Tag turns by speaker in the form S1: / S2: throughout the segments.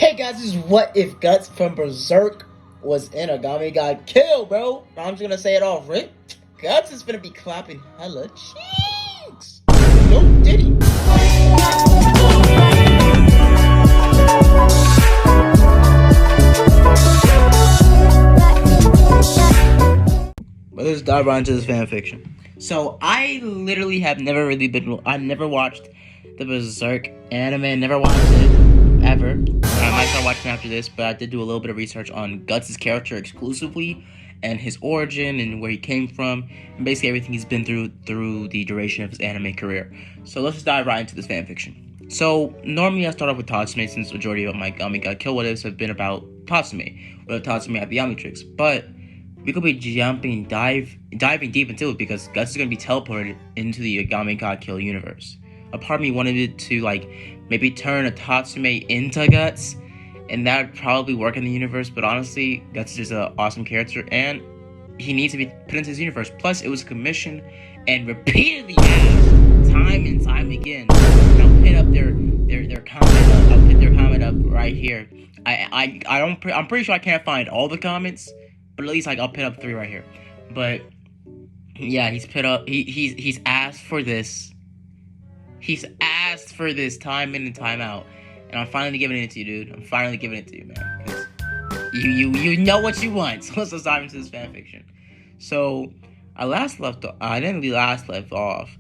S1: Hey guys, this is What If Guts from Berserk was in Agami got killed, bro. I'm just gonna say it all rip. Guts is gonna be clapping hella cheeks. Yo, Diddy. But let's dive right into this fanfiction. So I literally have never I've never watched the Berserk anime, never watched it ever. I might start watching after this, but I did do a little bit of research on Guts' character exclusively and his origin and where he came from, and basically everything he's been through the duration of his anime career. So let's just dive right into this fanfiction. So normally I start off with Tatsumi, since the majority of my Gami got killed what ifs have been about Tatsumi, or Tatsumi at the Yami tricks, but we could be diving deep into it because Guts is going to be teleported into the Agami God Kill universe. A part of me wanted it to maybe turn a Tatsumi into Guts, and that would probably work in the universe, but honestly, Guts is just an awesome character, and he needs to be put into this universe. Plus, it was commissioned and repeatedly asked, time and time again. And I'll put up their comment up. I'll put their comment up right here. I'm pretty sure I can't find all the comments, but at least I'll put up 3 right here. But yeah, he's put up. He's asked for this. He's asked for this time in and time out, and I'm finally giving it to you, dude. I'm finally giving it to you, man. Cause you know what you want. So let's dive into this fanfiction. So I didn't really last left off.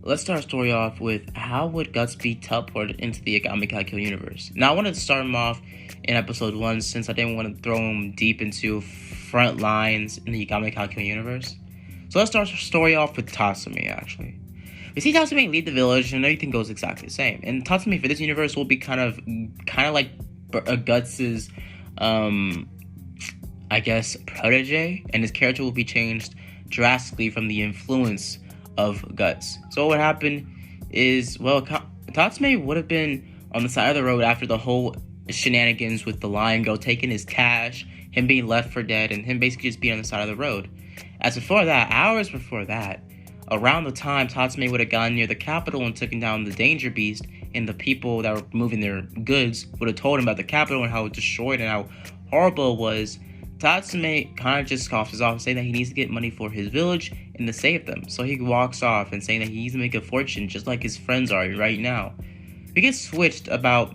S1: Let's start our story off with how would Guts be teleported into the Agami God Kill universe. Now I wanted to start him off in episode 1 since I didn't want to throw him deep into front lines in the Agami God Kill universe. So let's start our story off with Tatsumi, actually. We see Tatsumi leave the village and everything goes exactly the same. And Tatsumi for this universe will be kind of like Guts's, I guess, protege. And his character will be changed drastically from the influence of Guts. So what happened is, well, Tatsumi would have been on the side of the road after the whole shenanigans with the lion girl taking his cash, him being left for dead, and him basically just being on the side of the road. As before that, hours before that, around the time Tatsumi would have gone near the capital and taken down the danger beast, and the people that were moving their goods would have told him about the capital and how it destroyed and how horrible it was, Tatsumi kind of just coughs off, saying that he needs to get money for his village and to save them. So he walks off and saying that he needs to make a fortune just like his friends are right now. We get switched about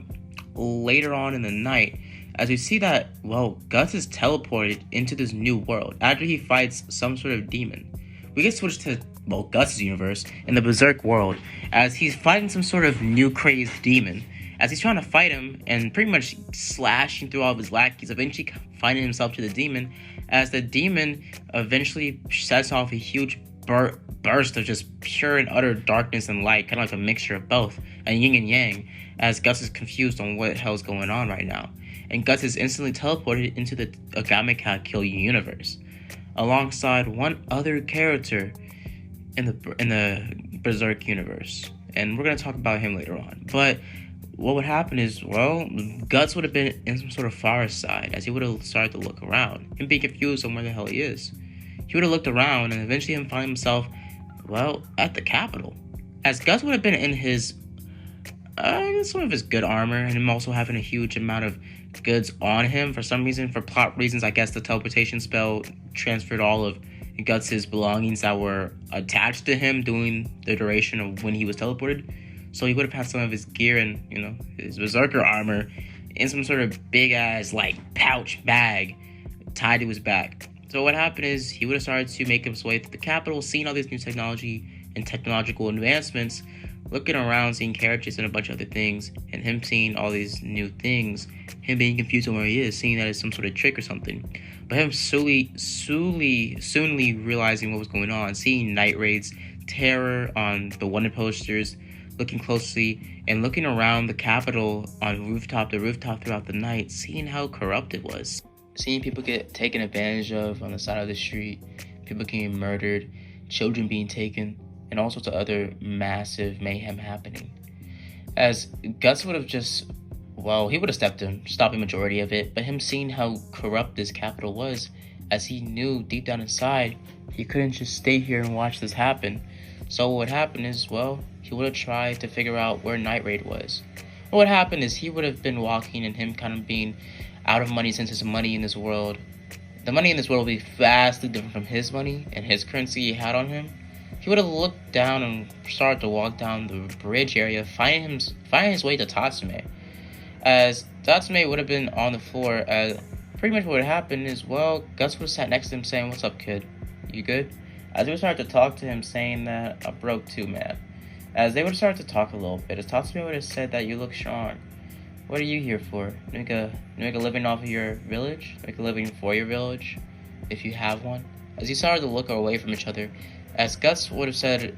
S1: later on in the night as we see that, well, Guts is teleported into this new world after he fights some sort of demon. We get switched to, well, Guts' universe in the Berserk world as he's fighting some sort of new crazed demon. As he's trying to fight him and pretty much slashing through all of his lackeys, eventually finding himself to the demon, as the demon eventually sets off a huge burst of just pure and utter darkness and light, kind of like a mixture of both, and yin and yang, as Guts is confused on what the hell's going on right now. And Guts is instantly teleported into the Agami God Kill universe, alongside one other character in the Berserk universe. And we're going to talk about him later on. But what would happen is, well, Guts would have been in some sort of forest side, as he would have started to look around, him being confused on where the hell he is. He would have looked around and eventually him find himself, well, at the capital. As Guts would have been in his, some of his good armor, and him also having a huge amount of goods on him. For some reason, for plot reasons, I guess the teleportation spell transferred all of Guts' belongings that were attached to him during the duration of when he was teleported. So he would have had some of his gear and, his berserker armor in some sort of big-ass, pouch bag tied to his back. So what happened is he would have started to make his way through the capital, seeing all this new technology and technological advancements, looking around, seeing characters and a bunch of other things, and him seeing all these new things, him being confused on where he is, seeing that it's some sort of trick or something. But him soonly realizing what was going on, seeing Night Raid's terror on the wanted posters, looking closely and looking around the capital on rooftop to rooftop throughout the night, seeing how corrupt it was. Seeing people get taken advantage of on the side of the street, people getting murdered, children being taken, and all sorts of other massive mayhem happening. As Guts would have just, well, he would have stepped in, stopping majority of it, but him seeing how corrupt this capital was, as he knew deep down inside, he couldn't just stay here and watch this happen. So what happened is, well, he would have tried to figure out where Night Raid was. What happened is he would have been walking and him kind of being out of money, since his money in this world, the money in this world will be vastly different from his money and his currency he had on him. He would have looked down and started to walk down the bridge area, finding his way to Tatsumi. As Tatsumi would have been on the floor, as pretty much what would happen is, well, Guts would have sat next to him saying, "What's up, kid? You good?" As he would start to talk to him, saying that, "I'm broke too, man." As they would start to talk a little bit, as Tatsumi would have said that, "You look strong. What are you here for? Make a living off of your village? Make a living for your village, if you have one?" As he started to look away from each other, as Guts would have said,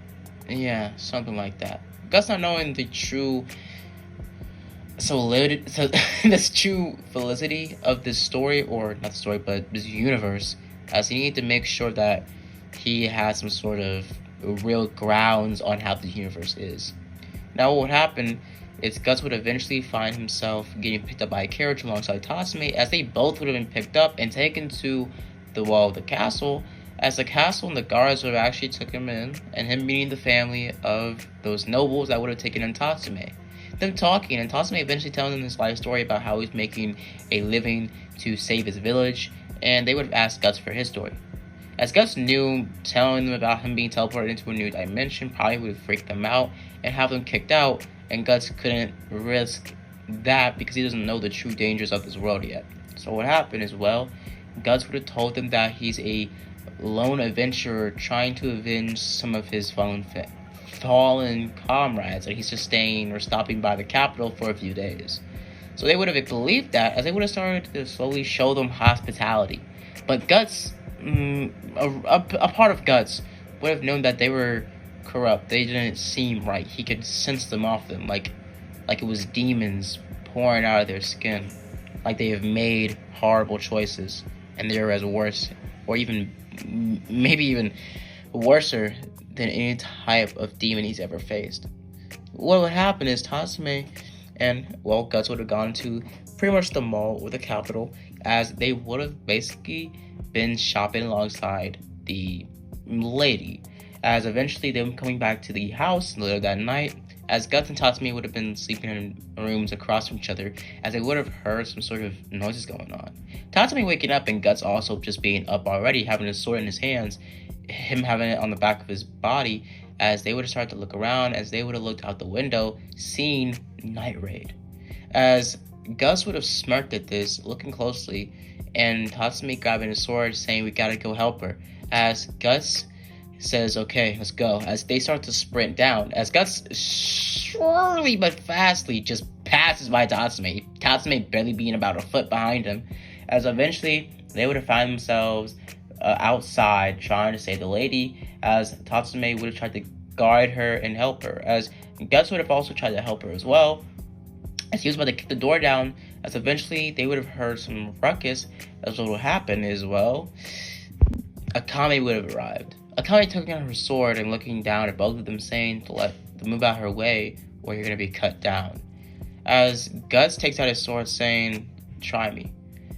S1: "Yeah, something like that." Guts, not knowing the true this true felicity of this story, or not the story, but this universe, as he needed to make sure that he has some sort of real grounds on how the universe is. Now, what would happen is Guts would eventually find himself getting picked up by a carriage alongside Tatsumi, as they both would have been picked up and taken to the wall of the castle, as the castle and the guards would have actually took him in, and him meeting the family of those nobles that would have taken in Tatsumi. Them talking, and Tatsumi eventually telling them his life story about how he's making a living to save his village, and they would have asked Guts for his story. As Guts knew, telling them about him being teleported into a new dimension probably would have freaked them out and have them kicked out, and Guts couldn't risk that because he doesn't know the true dangers of this world yet. So what happened is, well, Guts would have told them that he's a lone adventurer trying to avenge some of his fallen comrades that he's just staying or stopping by the capital for a few days. So they would have believed that, as they would have started to slowly show them hospitality. But Guts, a part of Guts would have known that they were corrupt. They didn't seem right. He could sense them off them, like it was demons pouring out of their skin, like they have made horrible choices, and they're as worse, or even maybe even worser than any type of demon he's ever faced. What would happen is Tatsumi and, well, Guts would have gone to pretty much the mall or the capital, as they would have basically been shopping alongside the lady, as eventually them coming back to the house later that night, as Guts and Tatsumi would have been sleeping in rooms across from each other, as they would have heard some sort of noises going on. Tatsumi waking up and Guts also just being up already, having his sword in his hands, him having it on the back of his body, as they would have started to look around, as they would have looked out the window, seeing Night Raid. As Guts would have smirked at this, looking closely, and Tatsumi grabbing his sword, saying, "We gotta go help her." As Guts says, "Okay, let's go." As they start to sprint down, as Guts surely but fastly just passes by Tatsumi barely being about a foot behind him, as eventually they would have found themselves outside trying to save the lady, as Tatsumi would have tried to guide her and help her, as Guts would have also tried to help her as well, as he was about to kick the door down, as eventually they would have heard some ruckus, as what would happen is, well, Akame would have arrived. Akame took out her sword and looking down at both of them, saying to let them move out her way or you're going to be cut down. As Guts takes out his sword, saying, "Try me."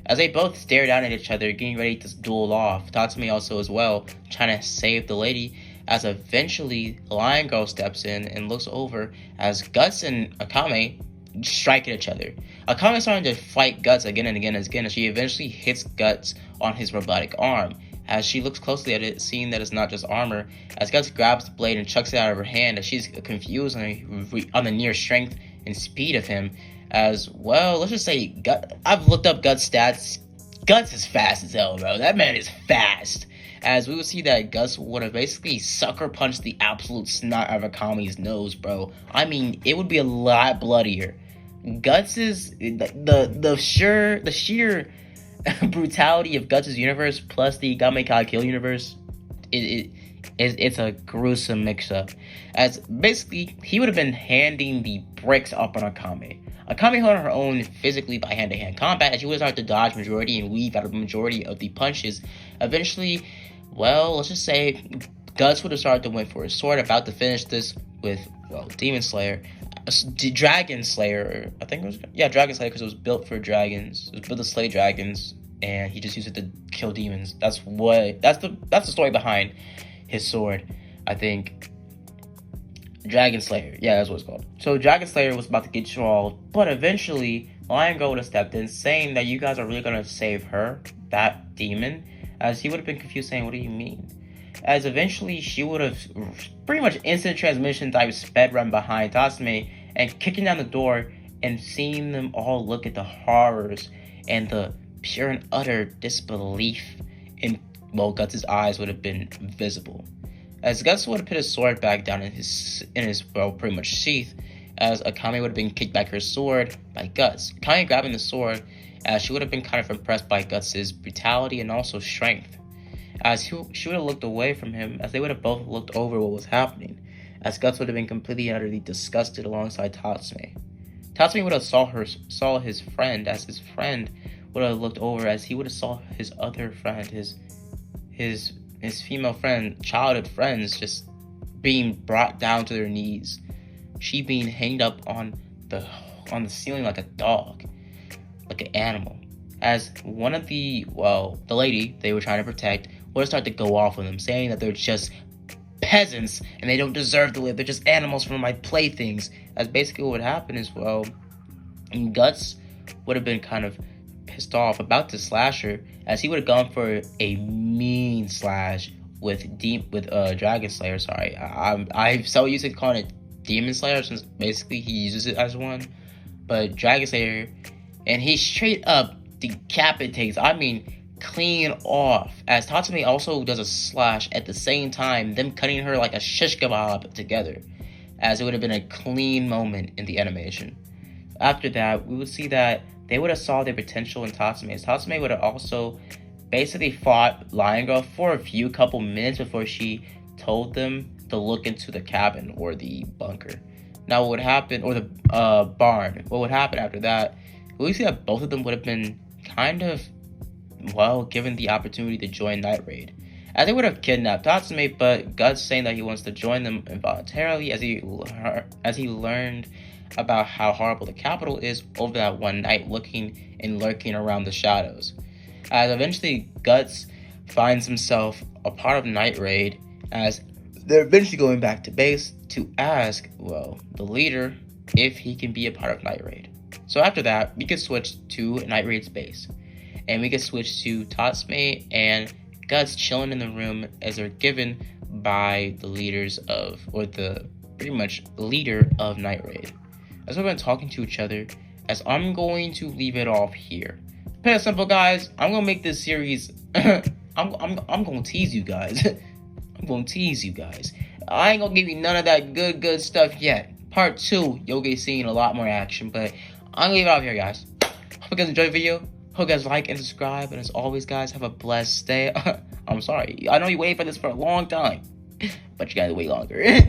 S1: As they both stare down at each other, getting ready to duel off, Tatsumi also as well, trying to save the lady, as eventually Lion Girl steps in and looks over as Guts and Akame strike at each other. Akame is starting to fight Guts again and again and again, as she eventually hits Guts on his robotic arm. As she looks closely at it, seeing that it's not just armor, as Guts grabs the blade and chucks it out of her hand, as she's confused on the near strength and speed of him. As well, let's just say, I've looked up Guts' stats. Guts is fast as hell, bro. That man is fast. As we will see that Guts would have basically sucker punched the absolute snot out of Akame's nose, bro. I mean, it would be a lot bloodier. Guts is the sheer brutality of Guts' universe plus the Game Kill universe. It's a gruesome mix-up. As basically, he would have been handing the bricks up on Akame. Akame held her own physically by hand-to-hand combat, as she would start to dodge majority and weave out of the majority of the punches. Eventually, well, let's just say Guts would have started to win for his sword, about to finish this with, well, Demon Slayer. Dragon Slayer, I think it was, yeah, Dragon Slayer, because it was built for dragons. It was built to slay dragons, and he just used it to kill demons. That's the story behind his sword, I think. Dragon Slayer. Yeah, that's what it's called. So Dragon Slayer was about to get you all, but eventually Lion Girl would have stepped in, saying that you guys are really gonna save her, that demon, as he would have been confused, saying, "What do you mean?" As eventually she would have pretty much instant transmission type sped run behind Tatsumi and kicking down the door and seeing them all look at the horrors and the pure and utter disbelief in, well, Guts' eyes would have been visible. As Guts would have put his sword back down in his well, pretty much sheath, as Akame would have been kicked back her sword by Guts. Akame grabbing the sword, as she would have been kind of impressed by Guts' brutality and also strength. As she would have looked away from him, as they would have both looked over what was happening, as Guts would have been completely and utterly disgusted alongside Tatsumi. Tatsumi would have saw his friend, as his friend would have looked over, as he would have saw his other friend, his female friend, childhood friends, just being brought down to their knees. She being hanged up on the ceiling like a dog, like an animal. As one of the lady they were trying to protect would have started to go off on them, saying that they're just peasants and they don't deserve to live. They're just animals from my playthings. As basically what would happen is, Guts would have been kind of pissed off about to slash her, as he would have gone for a mean slash with Dragon Slayer. Sorry, I'm so used to calling it Demon Slayer since basically he uses it as one, but Dragon Slayer, and he straight up decapitates. I mean, clean off. As Tatsumi also does a slash at the same time, them cutting her like a shish kebab together, as it would have been a clean moment in the animation. After that, we would see that they would have saw their potential in Tatsumi, as Tatsumi would have also basically fought Lion Girl for a couple minutes before she told them to look into the cabin or the bunker. Now what would happen, or the barn, what would happen after that, we would see that both of them would have been kind of, given the opportunity to join Night Raid, as they would have kidnapped Tatsumi, but Guts saying that he wants to join them involuntarily, as he learned about how horrible the capital is over that one night, looking and lurking around the shadows. As eventually Guts finds himself a part of Night Raid, as they're eventually going back to base to ask, the leader if he can be a part of Night Raid. So after that, we could switch to Night Raid's base, and we could switch to Tatsumi and Guts chilling in the room as they're given by the leaders of, or the pretty much leader of Night Raid. As we've been talking to each other, as I'm going to leave it off here. Pretty simple, guys. I'm gonna make this series. I'm gonna tease you guys. I'm gonna tease you guys. I ain't gonna give you none of that good stuff yet. Part 2, you'll get seeing a lot more action, but I'm gonna leave it off here, guys. Hope you guys enjoyed the video. Hope you guys like and subscribe, and as always, guys, have a blessed day. I'm sorry. I know you waited for this for a long time, but you gotta wait longer.